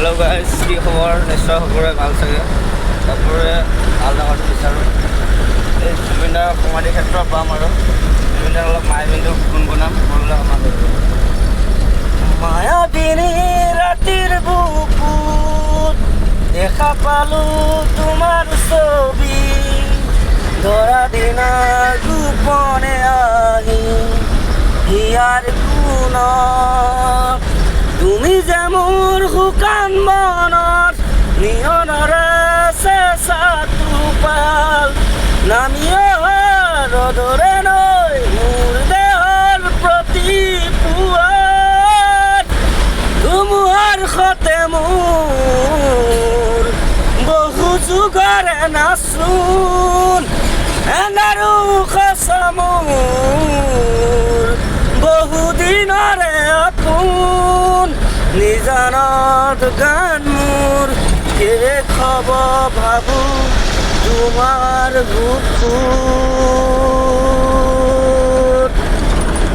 Hello' guys, কি খবৰ? নিশ্চয় সকলোৰে ভাল চাগে। সকলোৰে ভাল থকাটো বিচাৰোঁ। এই জুবিনদাৰ সমাধি ক্ষেত্ৰত পাম আৰু জুবিনদাৰ অলপ মায়াবিনীটো গুণগুণাম সকলোবিলাক আমাৰ কৰিব। মায়াবিনী ৰাতিৰ বুকুত দেখা পালোঁ তোমাৰ ছবি, ধৰা দিনা গোপনে আহি হিয়াৰ কোণত তুমি যে মোৰ শুকান মনত নিয়নৰে চেঁচা টোপাল নামিয়ে ৰ'দৰে নৈ মোৰ দেহৰ প্ৰতি পুৱাত ধুমুহাৰ সতে মোৰ বহু যুগৰে নাচোন এনাৰো সঁচা মোৰ বহুদিনৰে আপোন নিজানত গান মোৰ শেষ হ'ব ভাবোঁ তোমাৰ বুকুত।